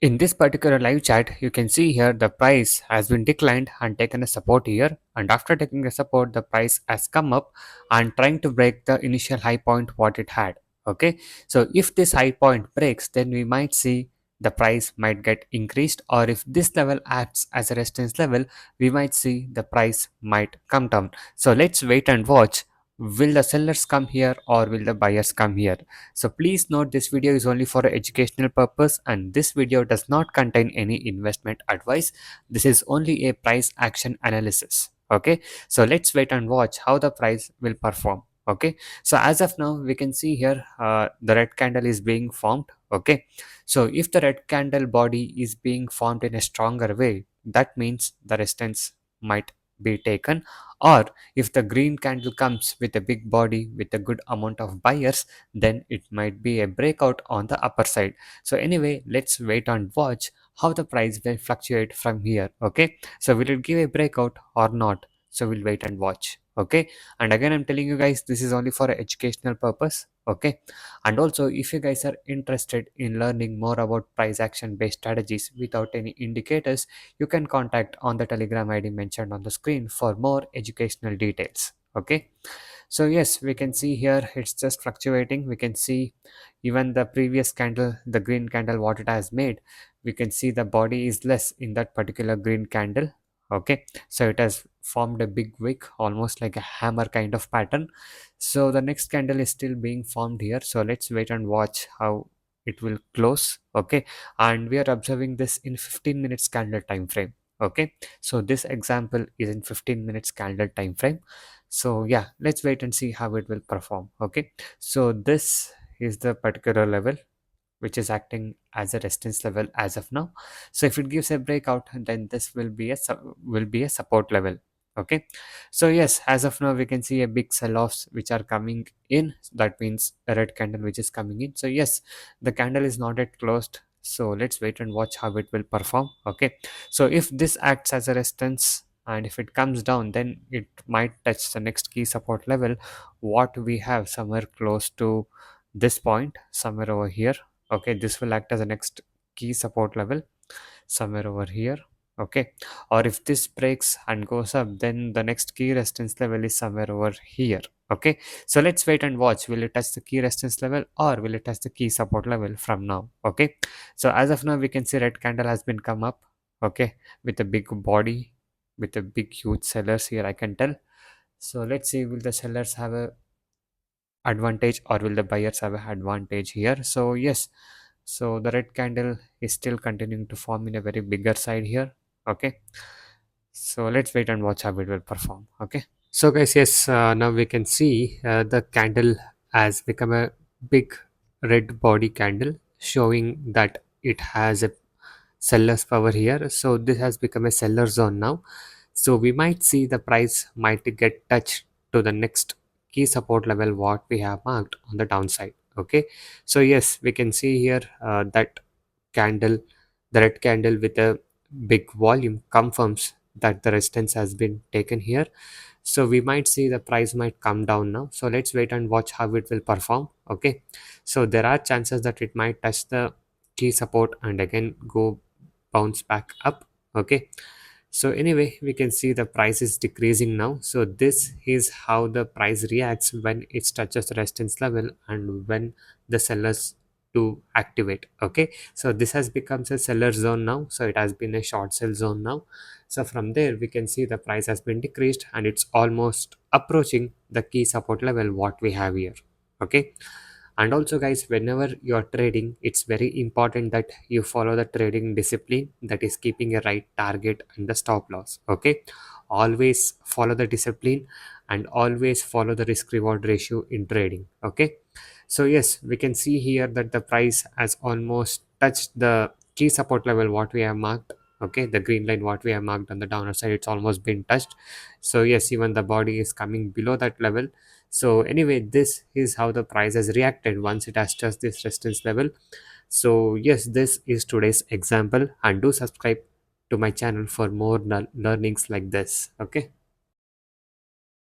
In this particular live chat, you can see here the price has been declined and taken a support here. And after taking a support, the price has come up and trying to break the initial high point what it had. Okay, so if this high point breaks, then we might see the price might get increased, or if this level acts as a resistance level, we might see the price might come down. So let's wait and watch. Will the sellers come here or will the buyers come here? So please note this video is only for educational purpose and this video does not contain any investment advice. This is only a price action analysis. Okay, so let's wait and watch how the price will perform. Okay, so as of now we can see here the red candle is being formed. Okay, so if the red candle body is being formed in a stronger way, that means the resistance might be taken, or if the green candle comes with a big body with a good amount of buyers, then it might be a breakout on the upper side. So anyway, let's wait and watch how the price will fluctuate from here. Okay, so will it give a breakout or not? So we'll wait and watch. Okay, and again I'm telling you guys, this is only for educational purpose. Okay, and also if you guys are interested in learning more about price action based strategies without any indicators, you can contact on the Telegram ID mentioned on the screen for more educational details. Okay, so yes, we can see here it's just fluctuating. We can see even the previous candle, the green candle what it has made, we can see the body is less in that particular green candle. Okay, so it has formed a big wick, almost like a hammer kind of pattern. So the next candle is still being formed here, so let's wait and watch how it will close. Okay, and we are observing this in 15 minutes candle time frame. Okay, so this example is in 15 minutes candle time frame. So yeah, let's wait and see how it will perform. Okay, so this is the particular level which is acting as a resistance level as of now. So if it gives a breakout, then this will be a will be a support level. Okay, so yes, as of now we can see a big sell-offs which are coming in. That means a red candle which is coming in. So yes, the candle is not yet closed, so let's wait and watch how it will perform. Okay, so if this acts as a resistance and if it comes down, then it might touch the next key support level what we have somewhere close to this point, somewhere over here. Okay, this will act as a next key support level somewhere over here. Okay, or if this breaks and goes up, then the next key resistance level is somewhere over here. Okay, so let's wait and watch, will it touch the key resistance level or will it touch the key support level from now. Okay, so as of now we can see red candle has been come up. Okay, with a big body, with a big huge sellers here I can tell. So let's see, will the sellers have a advantage or will the buyers have a advantage here? So yes, so the red candle is still continuing to form in a very bigger side here. Okay, so let's wait and watch how it will perform. Okay, so guys, yes, now we can see the candle has become a big red body candle, showing that it has a seller's power here. So this has become a seller zone now. So we might see the price might get touched to the next key support level what we have marked on the downside. Okay, so yes, we can see here that candle, the red candle with a big volume confirms that the resistance has been taken here. So we might see the price might come down now. So let's wait and watch how it will perform. Okay, so there are chances that it might touch the key support and again go bounce back up. Okay, so anyway, we can see the price is decreasing now. So this is how the price reacts when it touches the resistance level and when the sellers to activate. Okay, so this has become a seller zone now, so it has been a short sell zone now. So from there we can see the price has been decreased and it's almost approaching the key support level what we have here. Okay, and also guys, whenever you're trading, it's very important that you follow the trading discipline, that is keeping a right target and the stop loss. Okay, always follow the discipline and always follow the risk reward ratio in trading. Okay, so yes, we can see here that the price has almost touched the key support level what we have marked. Okay, the green line what we have marked on the downer side, it's almost been touched. So yes, even the body is coming below that level. So anyway, this is how the price has reacted once it has touched this resistance level. So yes, this is today's example and do subscribe to my channel for more learnings like this. Okay.